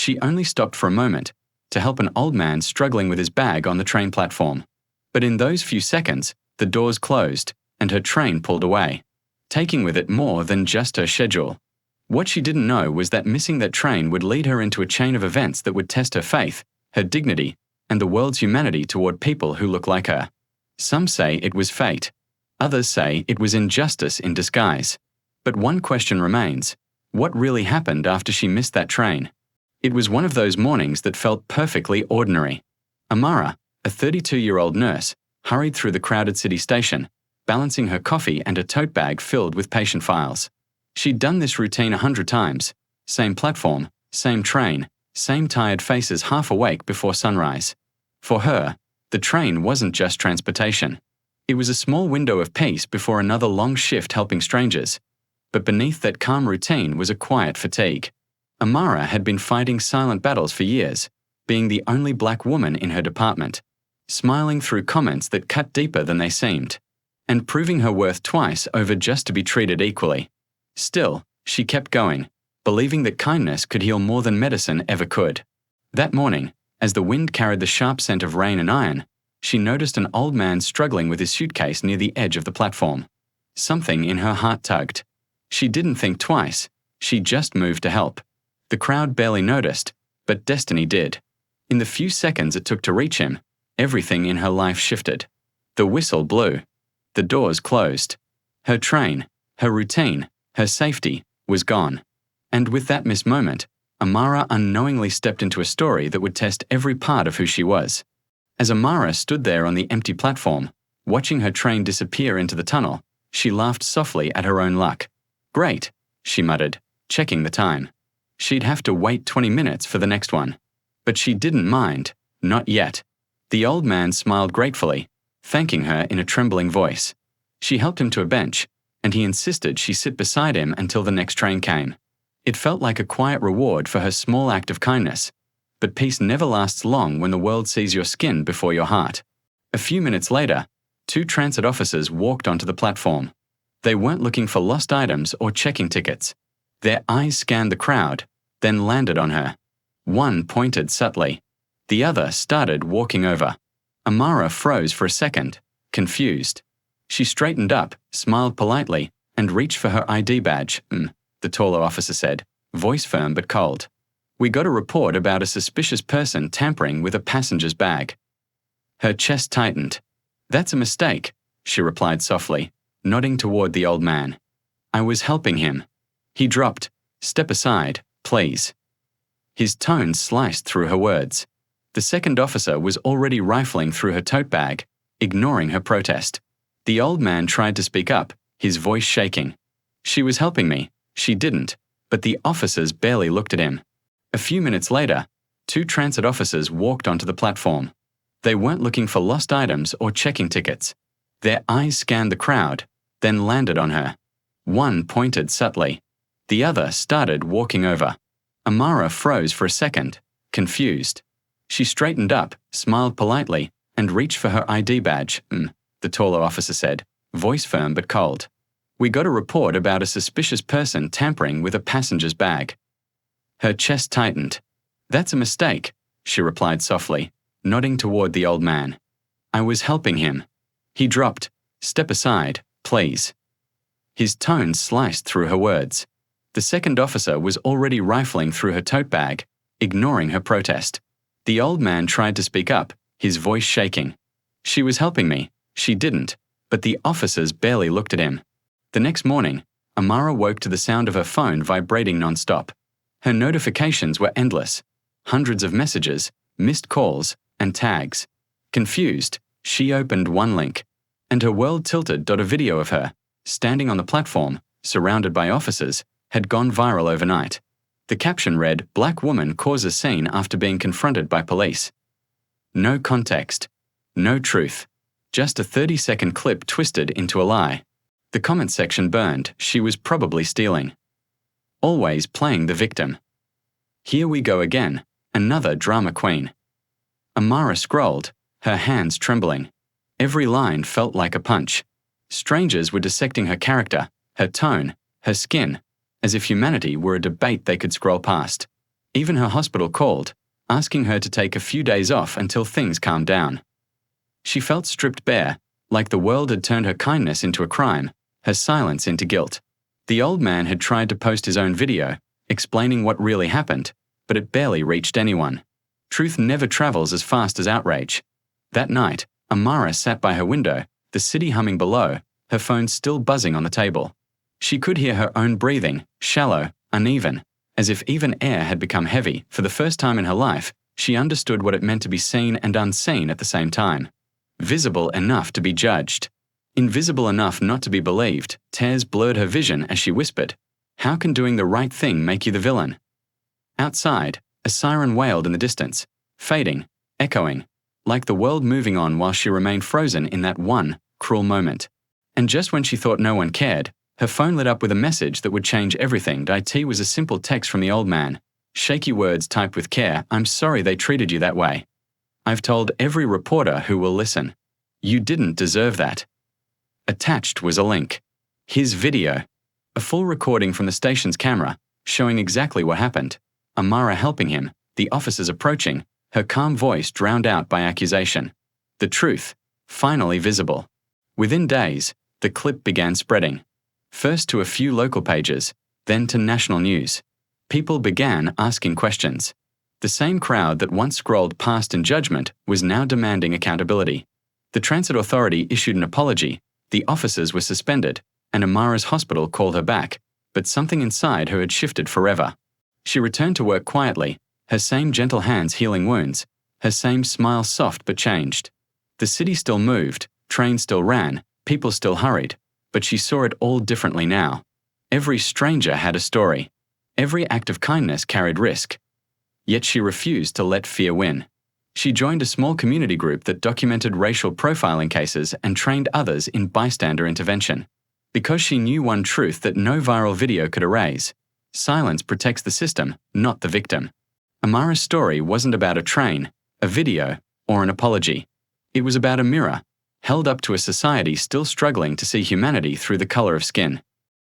She only stopped for a moment to help an old man struggling with his bag on the train platform. But in those few seconds, the doors closed and her train pulled away, taking with it more than just her schedule. What she didn't know was that missing that train would lead her into a chain of events that would test her faith, her dignity, and the world's humanity toward people who look like her. Some say it was fate. Others say it was injustice in disguise. But one question remains: what really happened after she missed that train? It was one of those mornings that felt perfectly ordinary. Amara, a 32-year-old nurse, hurried through the crowded city station, balancing her coffee and a tote bag filled with patient files. She'd done this routine 100 times. Same platform, same train, same tired faces half awake before sunrise. For her, the train wasn't just transportation. It was a small window of peace before another long shift helping strangers. But beneath that calm routine was a quiet fatigue. Amara had been fighting silent battles for years, being the only black woman in her department, smiling through comments that cut deeper than they seemed, and proving her worth twice over just to be treated equally. Still, she kept going, believing that kindness could heal more than medicine ever could. That morning, as the wind carried the sharp scent of rain and iron, she noticed an old man struggling with his suitcase near the edge of the platform. Something in her heart tugged. She didn't think twice. She just moved to help. The crowd barely noticed, but destiny did. In the few seconds it took to reach him, everything in her life shifted. The whistle blew. The doors closed. Her train, her routine, her safety was gone. And with that missed moment, Amara unknowingly stepped into a story that would test every part of who she was. As Amara stood there on the empty platform, watching her train disappear into the tunnel, she laughed softly at her own luck. "Great," she muttered, checking the time. She'd have to wait 20 minutes for the next one. But she didn't mind, not yet. The old man smiled gratefully, thanking her in a trembling voice. She helped him to a bench, and he insisted she sit beside him until the next train came. It felt like a quiet reward for her small act of kindness. But peace never lasts long when the world sees your skin before your heart. A few minutes later, 2 transit officers walked onto the platform. They weren't looking for lost items or checking tickets. Their eyes scanned the crowd, then landed on her. One pointed subtly. The other started walking over. Amara froze for a second, confused. She straightened up, smiled politely, and reached for her ID badge. The taller officer said, voice firm but cold. "We got a report about a suspicious person tampering with a passenger's bag." Her chest tightened. "That's a mistake," she replied softly, nodding toward the old man. "I was helping him." He dropped. "Step aside, please." His tone sliced through her words. The second officer was already rifling through her tote bag, ignoring her protest. The old man tried to speak up, his voice shaking. "She was helping me." She didn't, but the officers barely looked at him. A few minutes later, 2 transit officers walked onto the platform. They weren't looking for lost items or checking tickets. Their eyes scanned the crowd, then landed on her. One pointed subtly. The other started walking over. Amara froze for a second, confused. She straightened up, smiled politely, and reached for her ID badge. The taller officer said, voice firm but cold. "We got a report about a suspicious person tampering with a passenger's bag." Her chest tightened. "That's a mistake," she replied softly, nodding toward the old man. "I was helping him." He dropped. "Step aside, please." His tone sliced through her words. The second officer was already rifling through her tote bag, ignoring her protest. The old man tried to speak up, his voice shaking. "She was helping me." She didn't, but the officers barely looked at him. The next morning, Amara woke to the sound of her phone vibrating non-stop. Her notifications were endless. Hundreds of messages, missed calls, and tags. Confused, she opened one link, and her world tilted. A video of her, standing on the platform, surrounded by officers, had gone viral overnight. The caption read, "Black woman causes scene after being confronted by police." No context. No truth. Just a 30-second clip twisted into a lie. The comment section burned. She was probably stealing. Always playing the victim. Here we go again, another drama queen. Amara scrolled, her hands trembling. Every line felt like a punch. Strangers were dissecting her character, her tone, her skin, as if humanity were a debate they could scroll past. Even her hospital called, asking her to take a few days off until things calmed down. She felt stripped bare, like the world had turned her kindness into a crime, her silence into guilt. The old man had tried to post his own video, explaining what really happened, but it barely reached anyone. Truth never travels as fast as outrage. That night, Amara sat by her window, the city humming below, her phone still buzzing on the table. She could hear her own breathing, shallow, uneven, as if even air had become heavy. For the first time in her life, she understood what it meant to be seen and unseen at the same time. Visible enough to be judged. Invisible enough not to be believed. Tears blurred her vision as she whispered, "How can doing the right thing make you the villain?" Outside, a siren wailed in the distance, fading, echoing, like the world moving on while she remained frozen in that one cruel moment. And just when she thought no one cared, her phone lit up with a message that would change everything. It was a simple text from the old man. Shaky words typed with care. "I'm sorry they treated you that way. I've told every reporter who will listen. You didn't deserve that." Attached was a link. His video. A full recording from the station's camera, showing exactly what happened. Amara helping him, the officers approaching, her calm voice drowned out by accusation. The truth, finally visible. Within days, the clip began spreading. First to a few local pages, then to national news. People began asking questions. The same crowd that once scrolled past in judgment was now demanding accountability. The Transit Authority issued an apology, the officers were suspended, and Amara's hospital called her back, but something inside her had shifted forever. She returned to work quietly, her same gentle hands healing wounds, her same smile soft but changed. The city still moved, trains still ran, people still hurried, but she saw it all differently now. Every stranger had a story. Every act of kindness carried risk. Yet she refused to let fear win. She joined a small community group that documented racial profiling cases and trained others in bystander intervention. Because she knew one truth that no viral video could erase: silence protects the system, not the victim. Amara's story wasn't about a train, a video, or an apology. It was about a mirror, held up to a society still struggling to see humanity through the color of skin.